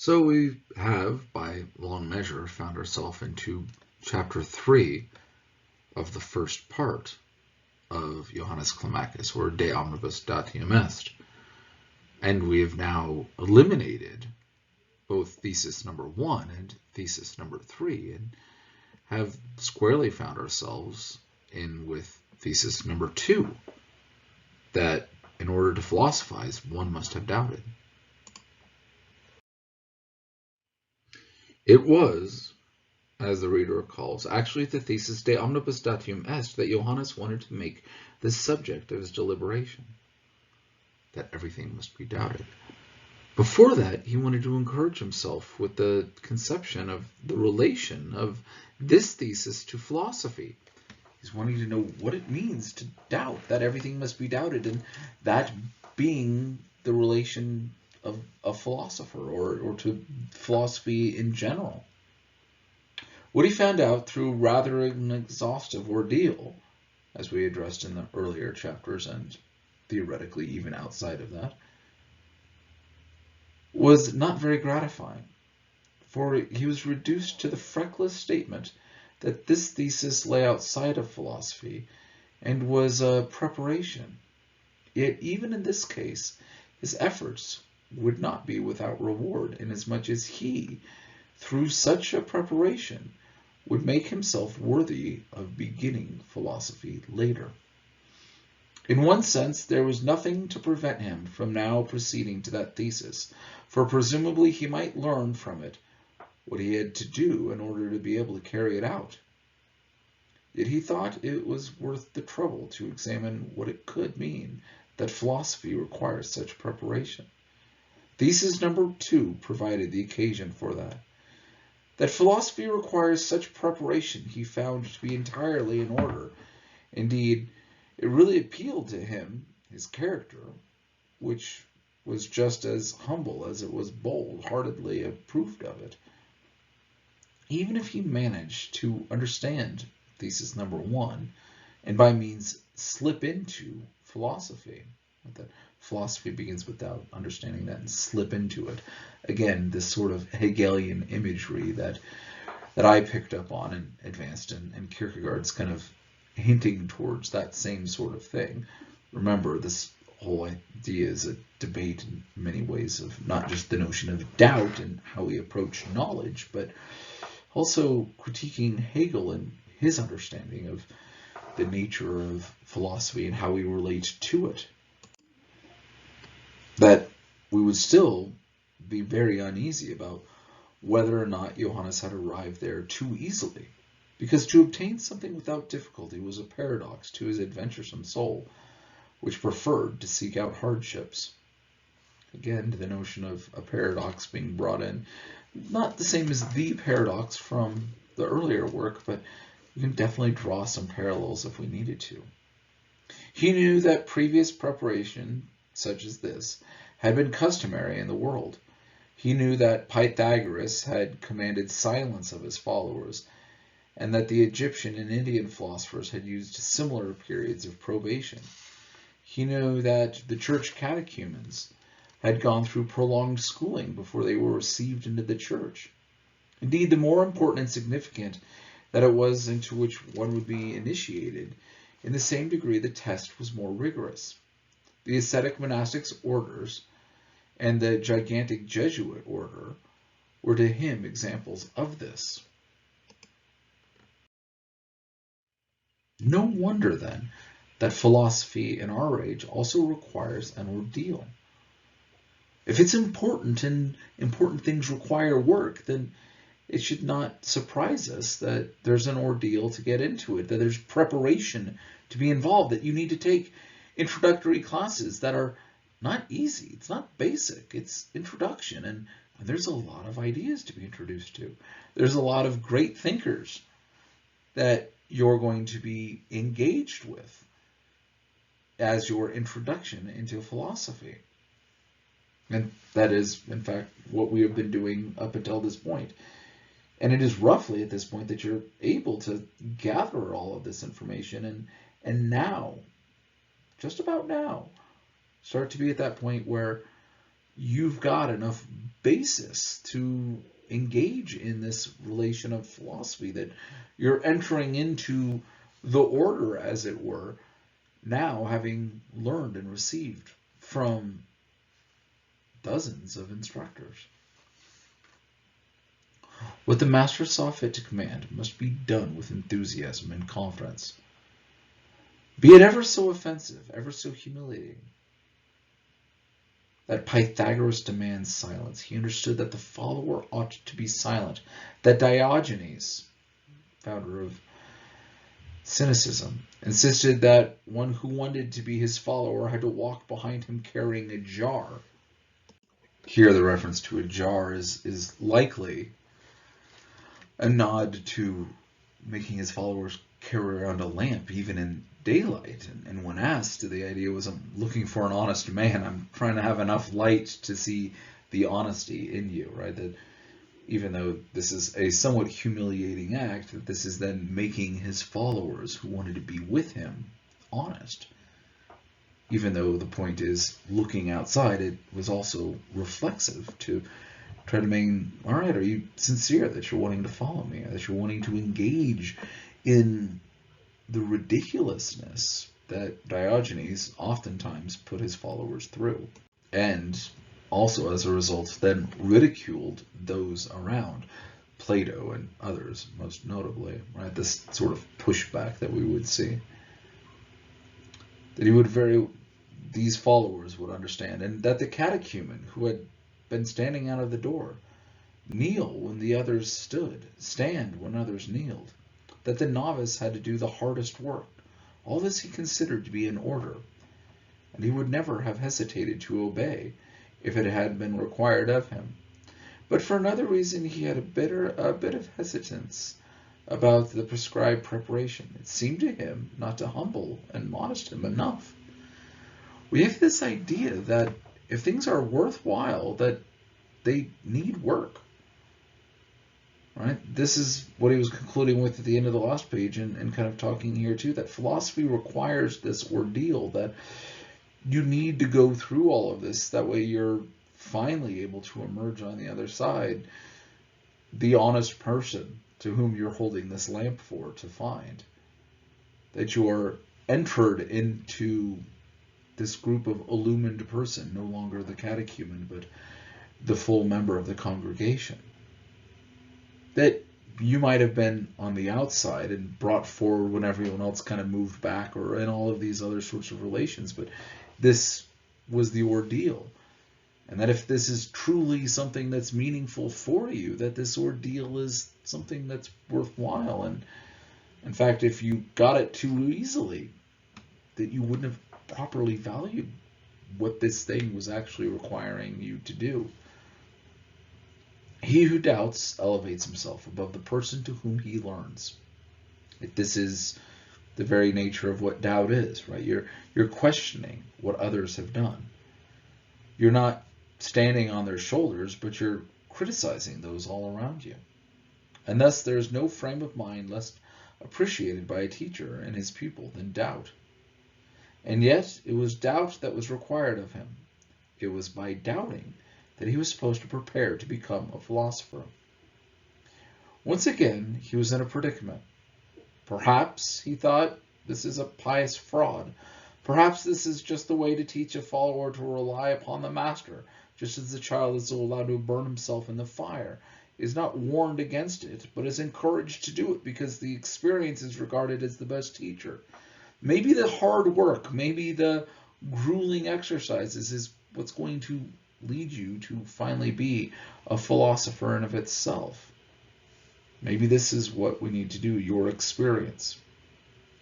So we have, by long measure, found ourselves into chapter 3 of the first part of Johannes Climacus, or De Omnibus Datium Est. And we have now eliminated both thesis number 1 and thesis number 3, and have squarely found ourselves in with thesis number 2, that in order to philosophize, one must have doubted. It was, as the reader recalls, actually the thesis De Omnibus Datium Est that Johannes wanted to make the subject of his deliberation, that everything must be doubted. Before that, he wanted to encourage himself with the conception of the relation of this thesis to philosophy. He's wanting to know what it means to doubt, that everything must be doubted, and that being the relation of a philosopher or to philosophy in general. What he found out through rather an exhaustive ordeal, as we addressed in the earlier chapters and theoretically even outside of that, was not very gratifying, for he was reduced to the feckless statement that this thesis lay outside of philosophy and was a preparation. Yet even in this case, his efforts would not be without reward, inasmuch as he, through such a preparation, would make himself worthy of beginning philosophy later. In one sense, there was nothing to prevent him from now proceeding to that thesis, for presumably he might learn from it what he had to do in order to be able to carry it out. Yet he thought it was worth the trouble to examine what it could mean that philosophy requires such preparation. Thesis number 2 provided the occasion for that. That philosophy requires such preparation he found to be entirely in order. Indeed, it really appealed to him, his character, which was just as humble as it was bold-heartedly approved of it. Even if he managed to understand thesis number 1, and by means slip into philosophy, that philosophy begins without understanding that and slip into it. Again, this sort of Hegelian imagery that I picked up on and advanced, and Kierkegaard's kind of hinting towards that same sort of thing. Remember, this whole idea is a debate in many ways of not just the notion of doubt and how we approach knowledge, but also critiquing Hegel and his understanding of the nature of philosophy and how we relate to it. That we would still be very uneasy about whether or not Johannes had arrived there too easily, because to obtain something without difficulty was a paradox to his adventuresome soul, which preferred to seek out hardships. Again, to the notion of a paradox being brought in, not the same as the paradox from the earlier work, but you can definitely draw some parallels if we needed to. He knew that previous preparation, such as this, had been customary in the world. He knew that Pythagoras had commanded silence of his followers, and that the Egyptian and Indian philosophers had used similar periods of probation. He knew that the church catechumens had gone through prolonged schooling before they were received into the church. Indeed, the more important and significant that it was into which one would be initiated, in the same degree the test was more rigorous. The ascetic monastics orders and the gigantic Jesuit order were to him examples of this. No wonder, then, that philosophy in our age also requires an ordeal. If it's important and important things require work, then it should not surprise us that there's an ordeal to get into it, that there's preparation to be involved, that you need to take introductory classes that are not easy. It's not basic. It's introduction, and there's a lot of ideas to be introduced to. There's a lot of great thinkers that you're going to be engaged with as your introduction into philosophy. And that is, in fact, what we have been doing up until this point. And it is roughly at this point that you're able to gather all of this information and now, just about now, start to be at that point where you've got enough basis to engage in this relation of philosophy, that you're entering into the order, as it were, now having learned and received from dozens of instructors. What the master saw fit to command must be done with enthusiasm and confidence. Be it ever so offensive, ever so humiliating. That Pythagoras demands silence. He understood that the follower ought to be silent. That Diogenes, founder of cynicism, insisted that one who wanted to be his follower had to walk behind him carrying a jar. Here the reference to a jar is likely a nod to making his followers carry around a lamp even in daylight. And when asked, the idea was, I'm looking for an honest man. I'm trying to have enough light to see the honesty in you, right? That even though this is a somewhat humiliating act, that this is then making his followers who wanted to be with him honest. Even though the point is, looking outside, it was also reflexive to try to mean, all right, are you sincere that you're wanting to follow me, that you're wanting to engage in the ridiculousness that Diogenes oftentimes put his followers through, and also as a result then ridiculed those around, Plato and others most notably, right? This sort of pushback that we would see, that these followers would understand, and that the catechumen who had been standing out of the door kneel when the others stood, stand when others kneeled, that the novice had to do the hardest work. All this he considered to be in order, and he would never have hesitated to obey if it had been required of him. But for another reason he had a bit of hesitance about the prescribed preparation. It seemed to him not to humble and modest him enough. We have this idea that if things are worthwhile, that they need work. Right? This is what he was concluding with at the end of the last page, and kind of talking here too, that philosophy requires this ordeal, that you need to go through all of this. That way you're finally able to emerge on the other side, the honest person to whom you're holding this lamp for to find. That you are entered into this group of illumined person, no longer the catechumen, but the full member of the congregation. That you might have been on the outside and brought forward when everyone else kind of moved back, or in all of these other sorts of relations, but this was the ordeal. And that if this is truly something that's meaningful for you, that this ordeal is something that's worthwhile. And in fact, if you got it too easily, that you wouldn't have properly valued what this thing was actually requiring you to do. He who doubts elevates himself above the person to whom he learns. This is the very nature of what doubt is, right? You're questioning what others have done. You're not standing on their shoulders, but you're criticizing those all around you. And thus there is no frame of mind less appreciated by a teacher and his pupil than doubt. And yet it was doubt that was required of him. It was by doubting that he was supposed to prepare to become a philosopher. Once again, he was in a predicament. Perhaps, he thought, this is a pious fraud. Perhaps this is just the way to teach a follower to rely upon the master, just as the child is allowed to burn himself in the fire, is not warned against it, but is encouraged to do it because the experience is regarded as the best teacher. Maybe the hard work, maybe the grueling exercises is what's going to lead you to finally be a philosopher in of itself. Maybe this is what we need to do, your experience.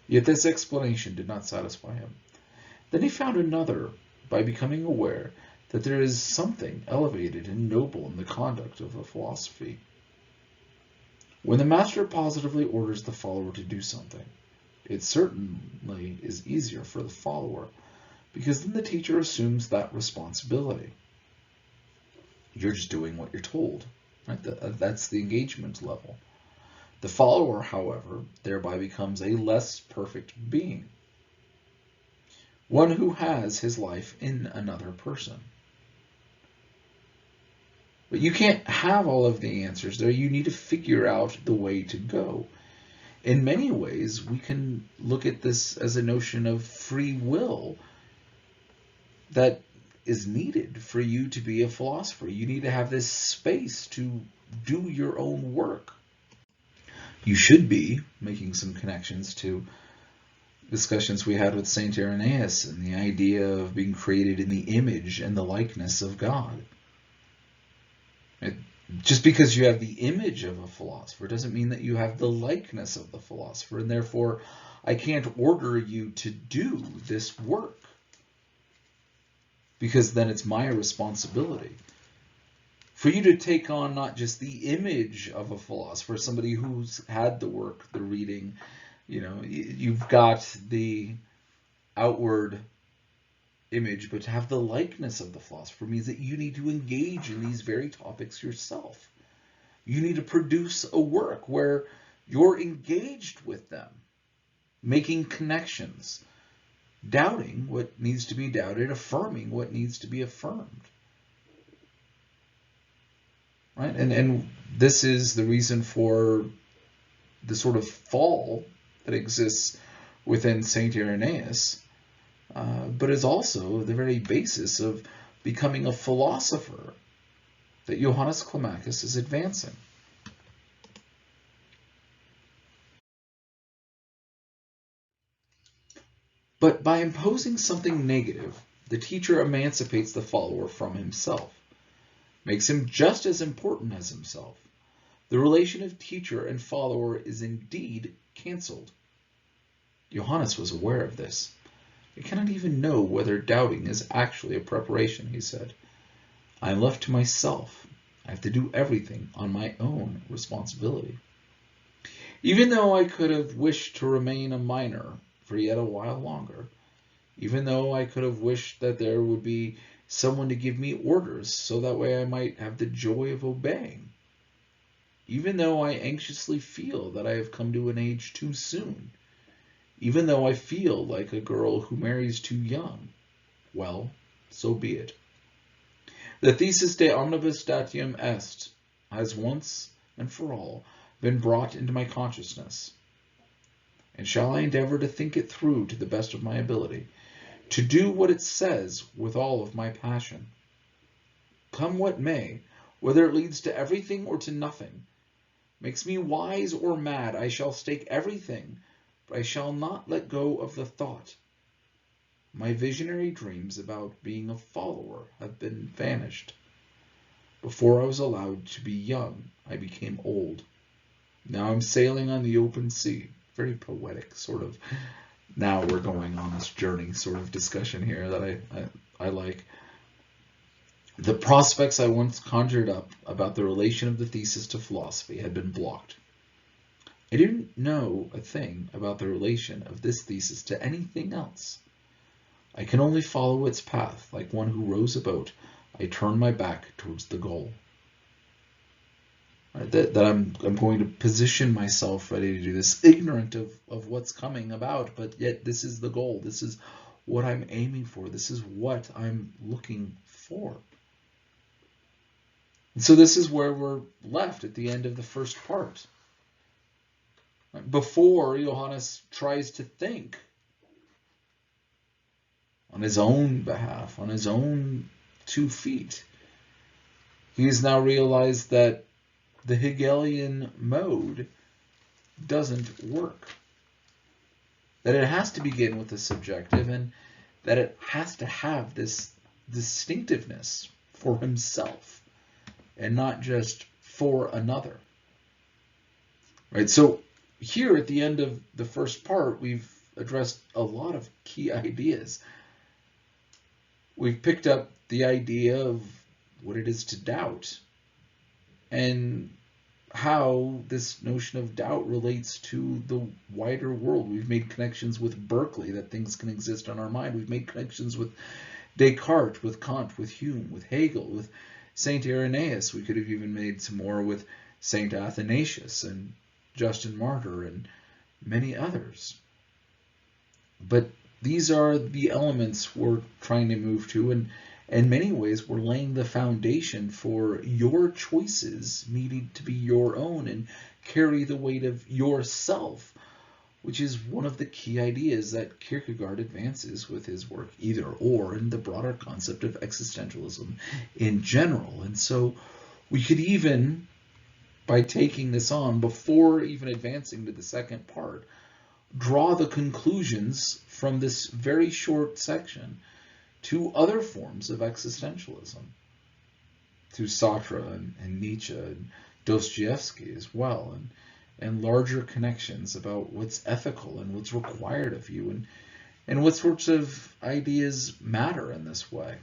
Yet this explanation did not satisfy him. Then he found another by becoming aware that there is something elevated and noble in the conduct of a philosophy. When the master positively orders the follower to do something, it certainly is easier for the follower, because then the teacher assumes that responsibility. You're just doing what you're told. Right? That's the engagement level. The follower, however, thereby becomes a less perfect being, one who has his life in another person. But you can't have all of the answers there. You need to figure out the way to go. In many ways, we can look at this as a notion of free will that is needed for you to be a philosopher. You need to have this space to do your own work. You should be making some connections to discussions we had with Saint Irenaeus and the idea of being created in the image and the likeness of God. Just because you have the image of a philosopher doesn't mean that you have the likeness of the philosopher, and therefore I can't order you to do this work, because then it's my responsibility. For you to take on not just the image of a philosopher, somebody who's had the work, the reading, you've got the outward image, but to have the likeness of the philosopher means that you need to engage in these very topics yourself. You need to produce a work where you're engaged with them, making connections, doubting what needs to be doubted, affirming what needs to be affirmed. Right? And this is the reason for the sort of fall that exists within Saint Irenaeus, but is also the very basis of becoming a philosopher that Johannes Climacus is advancing. But by imposing something negative, the teacher emancipates the follower from himself, makes him just as important as himself. The relation of teacher and follower is indeed cancelled. Johannes was aware of this. I cannot even know whether doubting is actually a preparation, he said. I am left to myself. I have to do everything on my own responsibility. Even though I could have wished to remain a minor for yet a while longer, even though I could have wished that there would be someone to give me orders so that way I might have the joy of obeying, even though I anxiously feel that I have come to an age too soon, even though I feel like a girl who marries too young, well, so be it. The thesis de omnibus datium est has once and for all been brought into my consciousness, and shall I endeavor to think it through to the best of my ability, to do what it says with all of my passion. Come what may, whether it leads to everything or to nothing, makes me wise or mad, I shall stake everything, but I shall not let go of the thought. My visionary dreams about being a follower have been vanished. Before I was allowed to be young, I became old. Now I'm sailing on the open sea. Very poetic, sort of. Now we're going on this journey sort of discussion here that I like. The prospects I once conjured up about the relation of the thesis to philosophy had been blocked. I didn't know a thing about the relation of this thesis to anything else. I can only follow its path like one who rows a boat. I turn my back towards the goal. That I'm going to position myself ready to do this, ignorant of what's coming about, but yet this is the goal. This is what I'm aiming for. This is what I'm looking for. And so this is where we're left at the end of the first part. Before Johannes tries to think on his own behalf, on his own 2 feet, he has now realized that the Hegelian mode doesn't work. That it has to begin with the subjective, and that it has to have this distinctiveness for himself and not just for another. Right? So here at the end of the first part, we've addressed a lot of key ideas. We've picked up the idea of what it is to doubt, and how this notion of doubt relates to the wider world. We've made connections with Berkeley, that things can exist on our mind. We've made connections with Descartes, with Kant, with Hume, with Hegel, with Saint Irenaeus. We could have even made some more with Saint Athanasius and Justin Martyr and many others. But these are the elements we're trying to move to, and In many ways, we're laying the foundation for your choices needing to be your own and carry the weight of yourself, which is one of the key ideas that Kierkegaard advances with his work, Either Or, and the broader concept of existentialism in general. And so we could even, by taking this on, before even advancing to the second part, draw the conclusions from this very short section to other forms of existentialism, to Sartre and Nietzsche and Dostoevsky as well, and larger connections about what's ethical and what's required of you, and what sorts of ideas matter in this way.